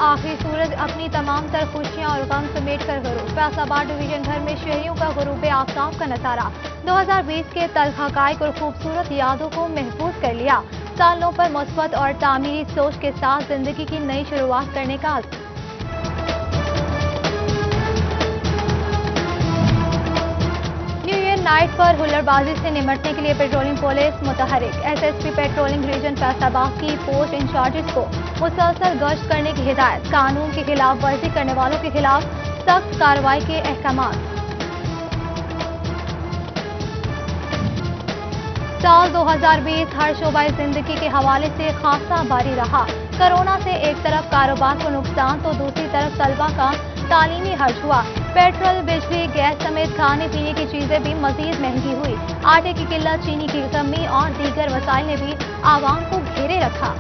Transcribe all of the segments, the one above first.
आखिरी सूरज अपनी तमाम तर खुशियां और गम समेट कर गरूब। फैसलाबाद डिवीजन भर में शहरियों का गरूब आफ्ताब का नजारा। 2020 के तल्ख हकाइक और खूबसूरत यादों को महफूज कर लिया। सालों पर मुस्बत और तामीरी सोच के साथ जिंदगी की नई शुरुआत करने का आज़म। नाइट पर हुल्लड़बाजी से निमटने के लिए पेट्रोलिंग पुलिस मुतहरिक। एसएसपी पेट्रोलिंग रीजन फैसलाबाद की पोस्ट इंचार्जेस को मुसलसल गश्त करने की हिदायत। कानून की खिलाफ वर्जी करने वालों के खिलाफ सख्त कार्रवाई के अहकामात। साल 2020 हर शोबा जिंदगी के हवाले से खासा भारी रहा। कोरोना से एक तरफ कारोबार को नुकसान तो दूसरी तरफ तलबा का तालीमी खर्च हुआ। पेट्रोल, बिजली, गैस समेत खाने पीने की चीजें भी मजीद महंगी हुई। आटे की किल्लत, चीनी की कमी और दीगर वसाइल ने भी आवाम को घेरे रखा।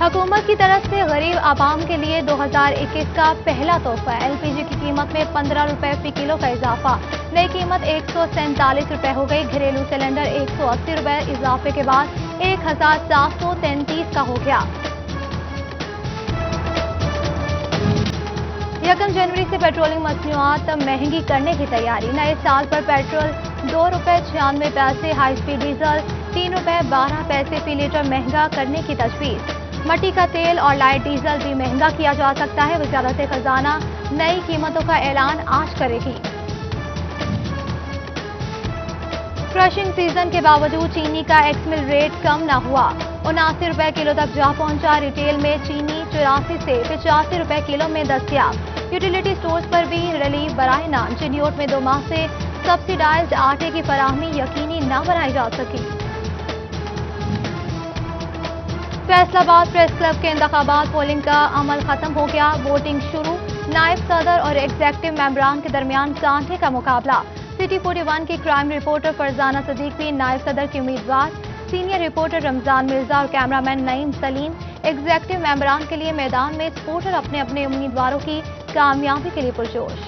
हुकूमत की तरफ से गरीब आवाम के लिए 2021 का पहला तोहफा। एलपीजी की कीमत में 15 रुपए फी किलो का इजाफा। नई कीमत 147 रुपए हो गई। घरेलू सिलेंडर 180 रुपए इजाफे के बाद 1733 का हो गया। 1 जनवरी से पेट्रोलिंग मसनूआत महंगी करने की तैयारी। नए साल पर पेट्रोल 2 रुपए 96 पैसे, हाई स्पीड डीजल 3 रुपए 12 पैसे फी लीटर महंगा करने की तजवीज। मट्टी का तेल और लाइट डीजल भी महंगा किया जा सकता है। वजारत खजाना नई कीमतों का ऐलान आज करेगी। क्रशिंग सीजन के बावजूद चीनी का एक्समिल रेट कम न हुआ। 79 रुपए किलो तक जा पहुंचा। रिटेल में चीनी 84 से 85 रुपए किलो में दस्तयाब। यूटिलिटी स्टोर्स पर भी रिलीफ बराए नाम। चिन्योट में 2 माह से सब्सिडाइज्ड आटे की फराहमी यकीनी न बनाई जा सकी। फैसलाबाद प्रेस क्लब के इंतखाबात पोलिंग का अमल खत्म हो गया। वोटिंग शुरू। नायब सदर और एग्जेक्टिव मेंबरान के दरमियान कांटे का मुकाबला। सिटी 41 की क्राइम रिपोर्टर फरजाना सदीक भी नायब सदर की उम्मीदवार। सीनियर रिपोर्टर रमजान मिर्जा और कैमरामैन नईम सलीम एग्जेक्टिव मेंबरान के लिए मैदान में। सपोर्टर अपने अपने उम्मीदवारों की कामयाबी के लिए पुरजोश।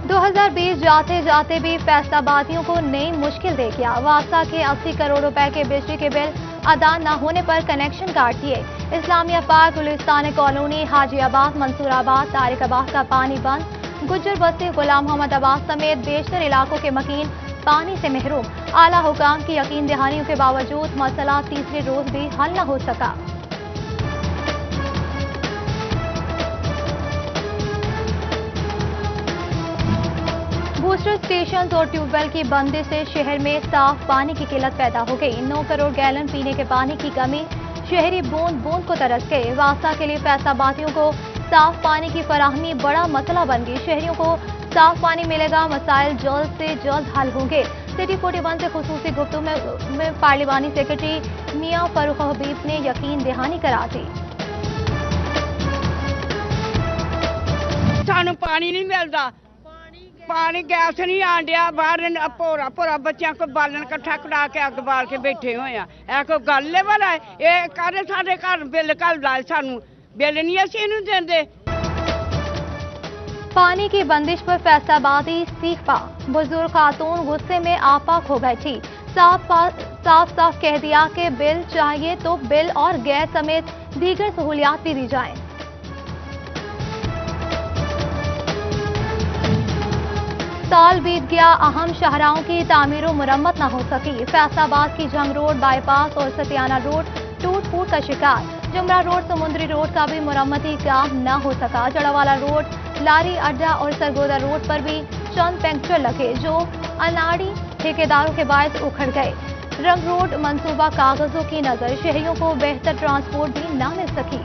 2020 जाते जाते भी फैसलाबादियों को नई मुश्किल दे गया। वासा के 80 करोड़ रुपए के बिजली के बिल अदा न होने पर कनेक्शन काट दिए। इस्लामिया पार्क, गुलिस्तान कॉलोनी, हाजीआबाद, मंसूराबाद, तारिकाबाद का पानी बंद। गुज्जर बस्ती, गुलाम मोहम्मद आबाद समेत बेशतर इलाकों के मकीन पानी से महरूम। आला हुकाम की यकीन दहानियों के बावजूद मसला तीसरे रोज भी हल न हो सका। बूस्टर स्टेशन और ट्यूबवेल की बंदी से शहर में साफ पानी की किल्लत पैदा हो गई। 9 करोड़ गैलन पीने के पानी की कमी। शहरी बूंद बूंद को तरस गए। वासा के लिए फैसलाबादियों को साफ पानी की फराहमी बड़ा मसला बन गई। शहरियों को साफ पानी मिलेगा, मसाइल जल्द से जल्द हल होंगे। सिटी 41 से खुसूसी गुफ्तगू में पार्लिमानी सेक्रेटरी मियां फरूख हबीब ने यकीन दहानी करा दी। सानू पानी नहीं मिलता, पानी गैस नहीं आन दिया। बाहर भोरा भोरा बच्चों को बालन कट्ठा करा के अग बाल के बैठे हुए हैं। ऐ कोई गल वाला है? ये कहते साढ़े घर बिल घलदा है, सानू बिल नहीं असीं इहनूं देंदे। पानी की बंदिश पर फैसलाबादी सीख पा। बुजुर्ग खातून गुस्से में आपा खो बैठी। साफ साफ कह दिया कि बिल चाहिए तो बिल और गैस समेत दीगर सहूलियात भी दी जाएं। साल बीत गया, अहम शाहराहों की तामीर व मुरम्मत न हो सकी। फैसलाबाद की जंग रोड, बाईपास और सतियाना रोड टूट फूट का शिकार। जुमरा रोड, समुद्री रोड का भी मुरम्मती काम न हो सका। जड़ावाला रोड, लारी अड्डा और सरगोदा रोड पर भी चंद पंक्चर लगे जो अनाड़ी ठेकेदारों के बायस उखड़ गए। रंग रोड मंसूबा कागजों की नजर। शहरियों को बेहतर ट्रांसपोर्ट भी न मिल सकी।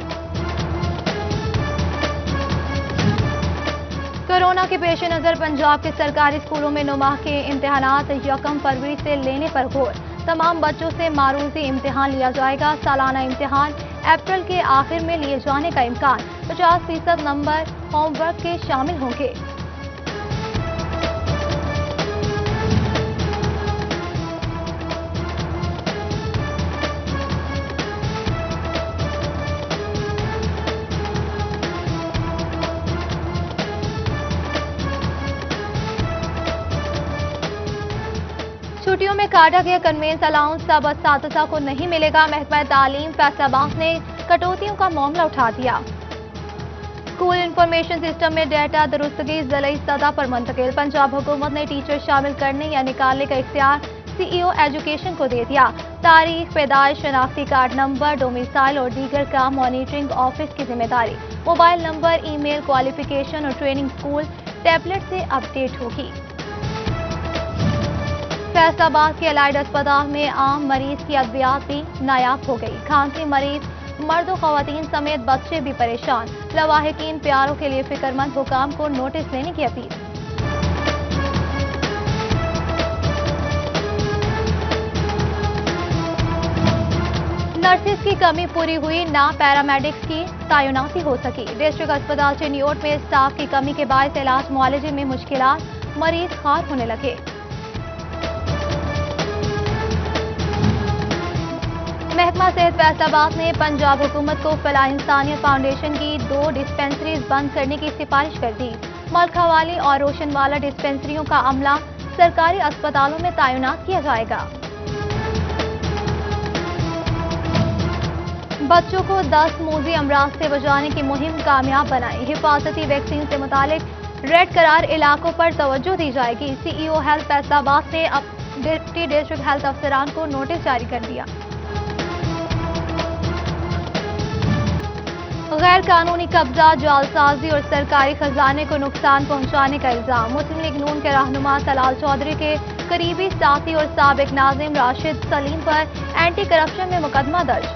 कोरोना के पेश नजर पंजाब के सरकारी स्कूलों में 9 माह के इम्तिहानात 1 फरवरी से लेने पर गौर। तमाम बच्चों से मारूजी इम्तिहान लिया जाएगा। सालाना इम्तिहान अप्रैल के आखिर में लिए जाने का इम्कान। 50% नंबर होमवर्क के शामिल होंगे। में काटा गया कन्वेंस अलाउंस सब असातिज़ा को नहीं मिलेगा। महकमा तालीम फैसलाबाद ने कटौतियों का मामला उठा दिया। स्कूल इंफॉर्मेशन सिस्टम में डेटा दुरुस्तगी ज़िली सतह पर मुंतकिल। पंजाब हुकूमत ने टीचर शामिल करने या निकालने का इख्तियार सीईओ एजुकेशन को दे दिया। तारीख, पैदाइश, शनाख्ती कार्ड नंबर, डोमिसाइल और दीगर काम मॉनिटरिंग ऑफिस की जिम्मेदारी। मोबाइल नंबर, ईमेल, क्वालिफिकेशन और ट्रेनिंग स्कूल टैबलेट से अपडेट होगी। फैसलाबाद के अलाइड अस्पताल में आम मरीज की अद्वियात भी नायाब हो गई। खांसी मरीज मर्द और खवातीन समेत बच्चे भी परेशान। लवाहिकीन प्यारों के लिए फिक्रमंद हुकाम को नोटिस लेने की अपील। नर्सिस की कमी पूरी हुई, ना पैरामेडिक्स की तैनाती हो सकी। डिस्ट्रिक्ट अस्पताल चिन्योट में स्टाफ की कमी के बायस इलाज मुआलजे में मुश्किलात, मरीज खार होने लगे। महकमा सेहत फैसलाबाद ने पंजाब हुकूमत को फलाह इंसानियत फाउंडेशन की 2 डिस्पेंसरीज बंद करने की सिफारिश कर दी। मलखावाली और रोशनवाला डिस्पेंसरियों का अमला सरकारी अस्पतालों में तैनात किया जाएगा। बच्चों को 10 मूजी अमराज से बचाने की मुहिम कामयाब बनाई। हिफाजती वैक्सीन से मुतालिक रेड करार इलाकों पर तवज्जो दी जाएगी। सीईओ हेल्थ फैसलाबाद ने डिप्टी डिस्ट्रिक्ट हेल्थ अफसरान को नोटिस जारी कर दिया। गैर कानूनी कब्जा, जालसाजी और सरकारी खजाने को नुकसान पहुंचाने का इल्जाम। मुस्लिम लीग नून के रहनुमा तलाल चौधरी के करीबी साथी और साबिक नाजिम राशिद सलीम पर एंटी करप्शन में मुकदमा दर्ज।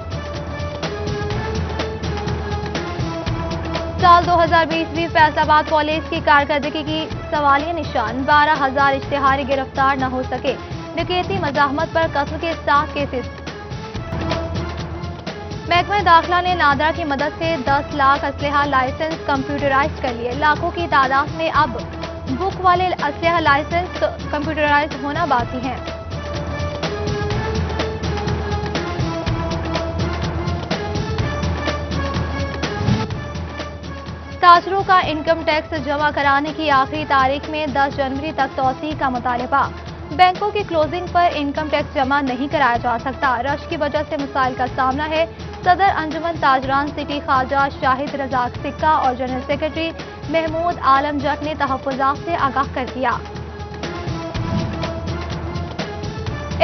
साल 2020 में फैसलाबाद पुलिस की कारकर्दगी की सवालिया निशान। 12,000 इश्तिहारी गिरफ्तार न हो सके। डकैती, मजाहमत पर कत्ल के 7 केसेस। महकमा दाखिला ने नादरा की मदद से 10 लाख असलहा लाइसेंस कंप्यूटराइज कर लिए। लाखों की तादाद में अब बुक वाले असलहा लाइसेंस कंप्यूटराइज होना बाकी हैं। ताजरों का इनकम टैक्स जमा कराने की आखिरी तारीख में 10 जनवरी तक तौसीह का मुतालबा। बैंकों की क्लोजिंग पर इनकम टैक्स जमा नहीं कराया जा सकता। रश की वजह से मसाइल का सामना है। सदर अंजुमन ताजरान सिटी ख्वाजा शाहिद रजाक सिक्का और जनरल सेक्रेटरी महमूद आलम जट ने तहफ्फुज़ात से आगाह कर दिया।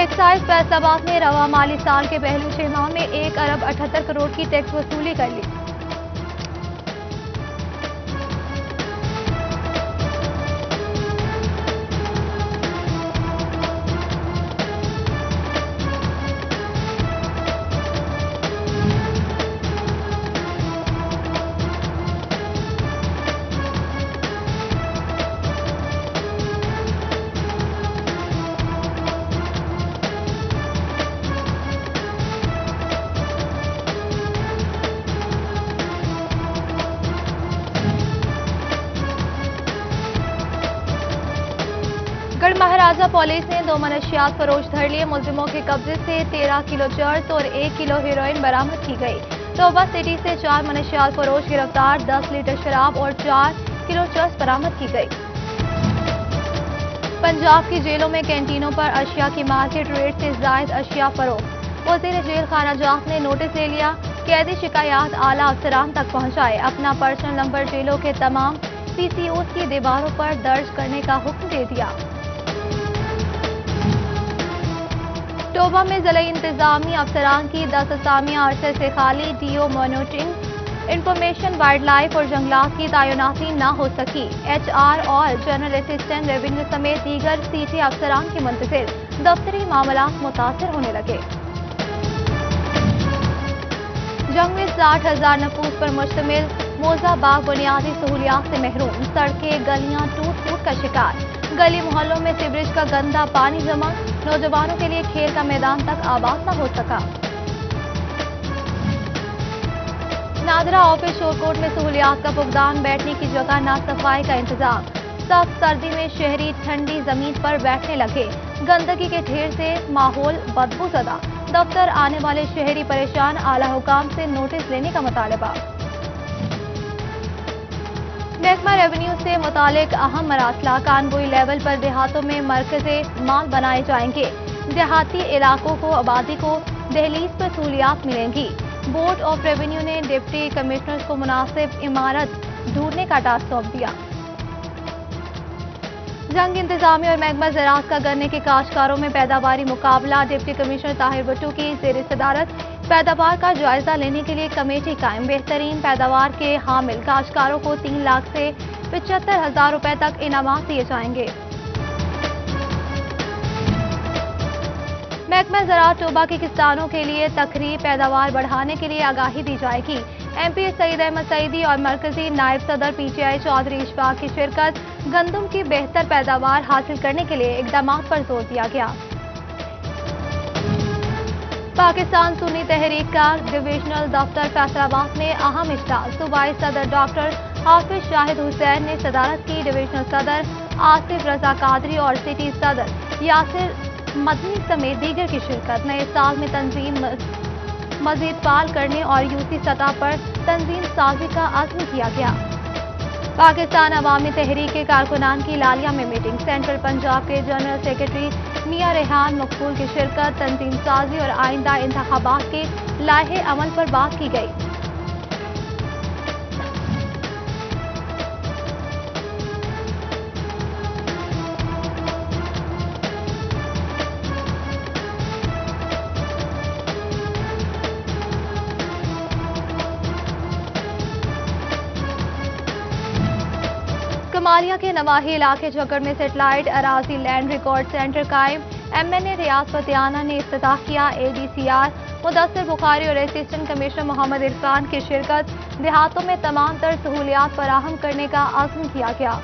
एक्साइज फैसलाबाद ने रवा माली साल के पहले 6 माह में 1 अरब 78 करोड़ की टैक्स वसूली कर ली। गढ़ महाराजा पुलिस ने 2 मनशियात फरोश धर लिए। मुलजिमों के कब्जे से 13 किलो चर्स और 1 किलो हेरोइन बरामद की गई। तोबा सिटी से 4 मनशियात फरोश गिरफ्तार। 10 लीटर शराब और 4 किलो चर्स बरामद की गई। पंजाब की जेलों में कैंटीनों पर अशिया की मार्केट रेट से जायद अशिया फरोख्त। वज़ीर जेल खाना जात ने नोटिस ले लिया। कैदी शिकायत आला अफसरान तक पहुंचाए। अपना पर्सनल नंबर जेलों के तमाम पीसीओज की दीवारों पर दर्ज करने का हुक्म दे दिया। टोबा में जिला इंतजामी अफसरान की 10 असामियां अरसे से खाली। DO monitoring, information, wildlife और जंगलात की तैनाती न हो सकी। HR और जनरल असिस्टेंट रेवेन्यू समेत दीगर सीटी अफसरान की मुंतजिर। दफ्तरी मामलात मुतासर होने लगे। जंग में 60,000 नफूस पर मुश्तमिल मोजाबाग बुनियादी सहूलियात से महरूम। सड़कें, गलियां टूट-फूट का शिकार। गली मोहल्लों में सीवरेज का गंदा पानी जमा। नौजवानों के लिए खेल का मैदान तक आबाद न हो सका। नादरा ऑफिस शोरकोट में सहूलियात का फुकदान। बैठने की जगह ना सफाई का इंतजाम। सख्त सर्दी में शहरी ठंडी जमीन पर बैठने लगे। गंदगी के ढेर से माहौल बदबूजदा। दफ्तर आने वाले शहरी परेशान। आला हुकाम से नोटिस लेने का मुतालबा। महकमा रेवेन्यू से मुतालिक अहम मरासला। कानगोई लेवल पर देहातों में मरकज़े माल बनाए जाएंगे। دیہاتی علاقوں کو آبادی کو دہلیز پر سہولیات ملیں گی۔ بورڈ آف ریونیو نے ڈپٹی کمشنرز کو مناسب عمارت ڈھونڈنے کا ٹاسک سونپ دیا۔ جنگ انتظامیہ اور محکمہ زراعت کا گنے کے کاشتکاروں میں پیداواری مقابلہ۔ ڈپٹی کمشنر طاہر بٹو کی زیر صدارت پیداوار کا جائزہ لینے کے لیے کمیٹی قائم۔ بہترین پیداوار کے حامل کاشتکاروں کو 3 لاکھ سے 75,000 روپے تک انعامات دیے جائیں گے۔ محکمہ زراعت ٹوبہ کے کسانوں کے لیے تقریب۔ پیداوار بڑھانے کے لیے آگاہی دی جائے گی۔ ایم پی سعید احمد سعیدی اور مرکزی نائب صدر P T I Chaudhry Ashfaq کی شرکت۔ گندم کی بہتر پیداوار حاصل کرنے کے لیے اقدامات پر زور دیا گیا۔ پاکستان سنی تحریک کا ڈویژنل دفتر فیصل آباد میں اہم اجلاس۔ صوبائی صدر ڈاکٹر حافظ شاہد حسین نے صدارت کی۔ ڈویژنل صدر آصف رضا قادری اور سٹی صدر یاسر مدنی سمیت دیگر کی شرکت۔ نئے سال میں تنظیم مزید فعال کرنے اور یوسی سطح پر تنظیم سازی کا عزم کیا گیا۔ پاکستان عوامی تحریک کے کارکنان کی لالیہ میں میٹنگ۔ سینٹرل پنجاب کے جنرل سیکرٹری میاں ریحان مقبول کی شرکت۔ تنظیم سازی اور آئندہ انتخابات کے لائحہ عمل پر بات کی گئی۔ کمالیہ کے نواحی علاقے جھگڑ میں سیٹلائٹ اراضی لینڈ ریکارڈ سینٹر قائم۔ ایم این اے ریاض فتیانہ نے افتتاح کیا۔ اے ڈی سی آر مدثر بخاری اور اسسٹنٹ کمشنر محمد عرفان کی شرکت۔ دیہاتوں میں تمام تر سہولیات فراہم کرنے کا عزم کیا گیا۔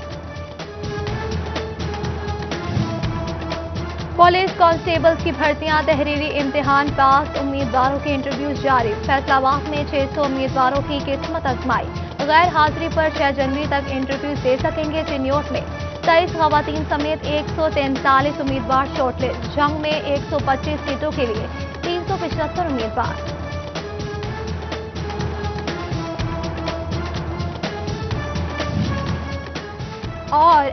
پولیس کانسٹیبلز کی بھرتیاں۔ تحریری امتحان پاس امیدواروں کے انٹرویوز جاری۔ فیصل آباد میں 600 امیدواروں کی قسمت آزمائی۔ غیر حاضری پر 6 جنوری تک انٹرویوز دے سکیں گے۔ چنیوٹ میں 23 خواتین سمیت 143 امیدوار شارٹ لسٹ۔ جنگ میں 125 سیٹوں کے لیے 375 امیدوار۔ اور